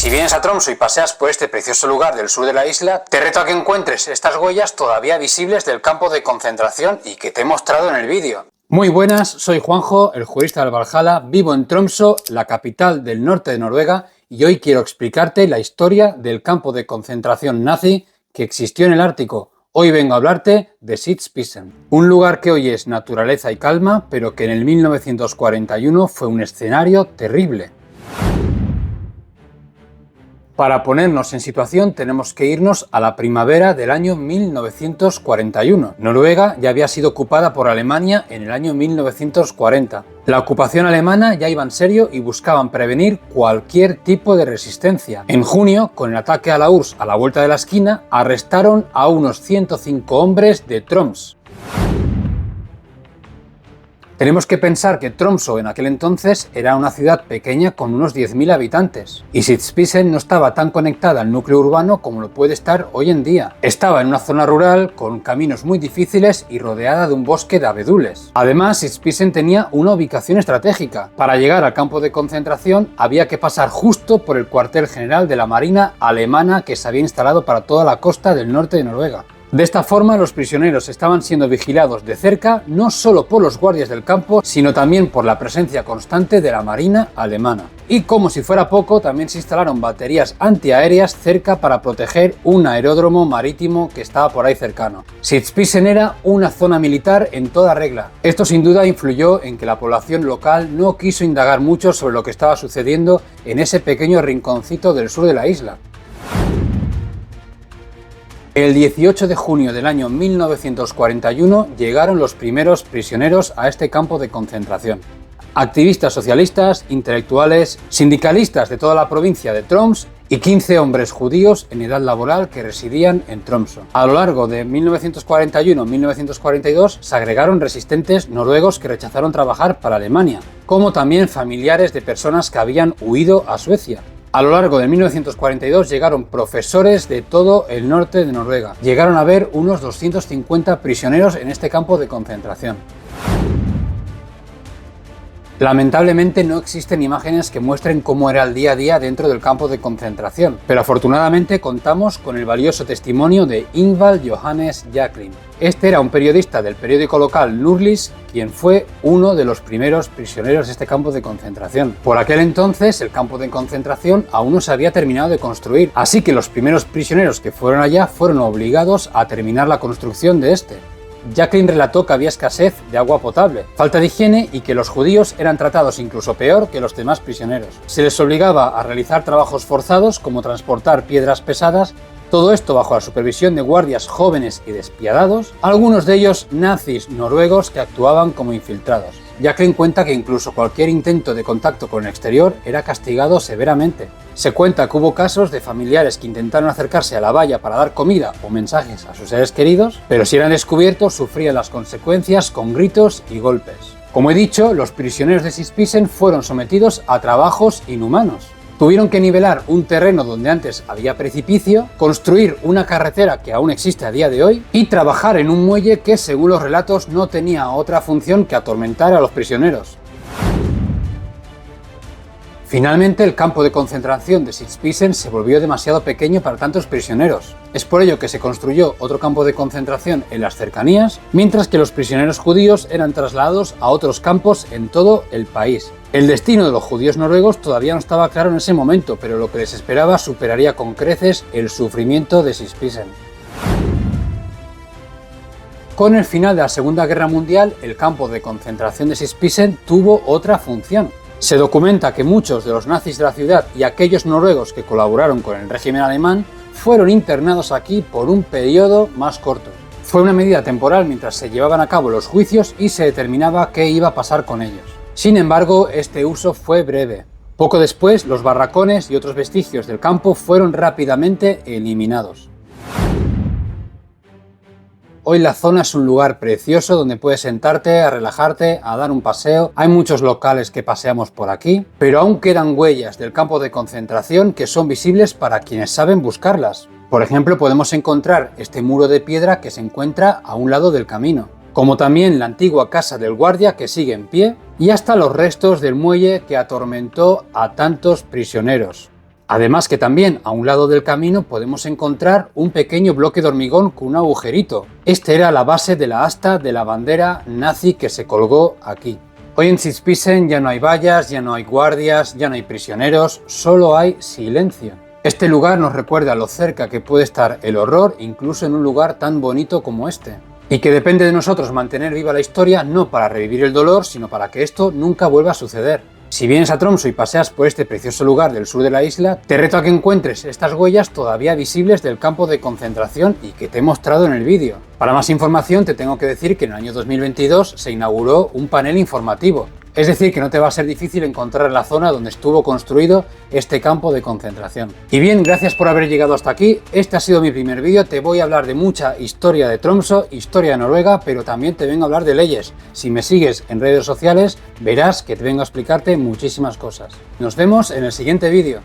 Si vienes a Tromsø y paseas por este precioso lugar del sur de la isla, te reto a que encuentres estas huellas todavía visibles del campo de concentración y que te he mostrado en el vídeo. Muy buenas, soy Juanjo, el jurista del Valhalla, vivo en Tromsø, la capital del norte de Noruega, y hoy quiero explicarte la historia del campo de concentración nazi que existió en el Ártico. Hoy vengo a hablarte de Sitzpissen, un lugar que hoy es naturaleza y calma, pero que en el 1941 fue un escenario terrible. Para ponernos en situación tenemos que irnos a la primavera del año 1941. Noruega ya había sido ocupada por Alemania en el año 1940. La ocupación alemana ya iba en serio y buscaban prevenir cualquier tipo de resistencia. En junio, con el ataque a la URSS a la vuelta de la esquina, arrestaron a unos 105 hombres de Troms. Tenemos que pensar que Tromsø en aquel entonces era una ciudad pequeña con unos 10.000 habitantes y Sitzpissen no estaba tan conectada al núcleo urbano como lo puede estar hoy en día. Estaba en una zona rural con caminos muy difíciles y rodeada de un bosque de abedules. Además, Sitzpissen tenía una ubicación estratégica. Para llegar al campo de concentración había que pasar justo por el cuartel general de la Marina alemana que se había instalado para toda la costa del norte de Noruega. De esta forma, los prisioneros estaban siendo vigilados de cerca no solo por los guardias del campo, sino también por la presencia constante de la Marina alemana. Y como si fuera poco, también se instalaron baterías antiaéreas cerca para proteger un aeródromo marítimo que estaba por ahí cercano. Sitzpissen era una zona militar en toda regla. Esto sin duda influyó en que la población local no quiso indagar mucho sobre lo que estaba sucediendo en ese pequeño rinconcito del sur de la isla. El 18 de junio del año 1941 llegaron los primeros prisioneros a este campo de concentración. Activistas socialistas, intelectuales, sindicalistas de toda la provincia de Troms y 15 hombres judíos en edad laboral que residían en Tromsø. A lo largo de 1941-1942 se agregaron resistentes noruegos que rechazaron trabajar para Alemania, como también familiares de personas que habían huido a Suecia. A lo largo de 1942 llegaron profesores de todo el norte de Noruega. Llegaron a haber unos 250 prisioneros en este campo de concentración. Lamentablemente no existen imágenes que muestren cómo era el día a día dentro del campo de concentración, pero afortunadamente contamos con el valioso testimonio de Ingvald Johannes Jaklin. Este era un periodista del periódico local Nordlys, quien fue uno de los primeros prisioneros de este campo de concentración. Por aquel entonces el campo de concentración aún no se había terminado de construir, así que los primeros prisioneros que fueron allá fueron obligados a terminar la construcción de este. Jaklin relató que había escasez de agua potable, falta de higiene y que los judíos eran tratados incluso peor que los demás prisioneros. Se les obligaba a realizar trabajos forzados como transportar piedras pesadas, todo esto bajo la supervisión de guardias jóvenes y despiadados, algunos de ellos nazis noruegos que actuaban como infiltrados. Jaklin cuenta que incluso cualquier intento de contacto con el exterior era castigado severamente. Se cuenta que hubo casos de familiares que intentaron acercarse a la valla para dar comida o mensajes a sus seres queridos, pero si eran descubiertos sufrían las consecuencias con gritos y golpes. Como he dicho, los prisioneros de Sitzpissen fueron sometidos a trabajos inhumanos. Tuvieron que nivelar un terreno donde antes había precipicio, construir una carretera que aún existe a día de hoy y trabajar en un muelle que, según los relatos, no tenía otra función que atormentar a los prisioneros. Finalmente, el campo de concentración de Sitzpissen se volvió demasiado pequeño para tantos prisioneros. Es por ello que se construyó otro campo de concentración en las cercanías, mientras que los prisioneros judíos eran trasladados a otros campos en todo el país. El destino de los judíos noruegos todavía no estaba claro en ese momento, pero lo que les esperaba superaría con creces el sufrimiento de Sitzpissen. Con el final de la Segunda Guerra Mundial, el campo de concentración de Sitzpissen tuvo otra función. Se documenta que muchos de los nazis de la ciudad y aquellos noruegos que colaboraron con el régimen alemán fueron internados aquí por un periodo más corto. Fue una medida temporal mientras se llevaban a cabo los juicios y se determinaba qué iba a pasar con ellos. Sin embargo, este uso fue breve. Poco después, los barracones y otros vestigios del campo fueron rápidamente eliminados. Hoy la zona es un lugar precioso donde puedes sentarte, a relajarte, a dar un paseo. Hay muchos locales que paseamos por aquí, pero aún quedan huellas del campo de concentración que son visibles para quienes saben buscarlas. Por ejemplo, podemos encontrar este muro de piedra que se encuentra a un lado del camino, como también la antigua casa del guardia que sigue en pie y hasta los restos del muelle que atormentó a tantos prisioneros. Además que también a un lado del camino podemos encontrar un pequeño bloque de hormigón con un agujerito. Este era la base de la asta de la bandera nazi que se colgó aquí. Hoy en Sitzpissen ya no hay vallas, ya no hay guardias, ya no hay prisioneros, solo hay silencio. Este lugar nos recuerda lo cerca que puede estar el horror incluso en un lugar tan bonito como este. Y que depende de nosotros mantener viva la historia no para revivir el dolor, sino para que esto nunca vuelva a suceder. Si vienes a Tromsø y paseas por este precioso lugar del sur de la isla, te reto a que encuentres estas huellas todavía visibles del campo de concentración y que te he mostrado en el vídeo. Para más información te tengo que decir que en el año 2022 se inauguró un panel informativo. Es decir, que no te va a ser difícil encontrar la zona donde estuvo construido este campo de concentración. Y bien, gracias por haber llegado hasta aquí. Este ha sido mi primer vídeo. Te voy a hablar de mucha historia de Tromsø, historia de Noruega, pero también te vengo a hablar de leyes. Si me sigues en redes sociales, verás que te vengo a explicarte muchísimas cosas. Nos vemos en el siguiente vídeo.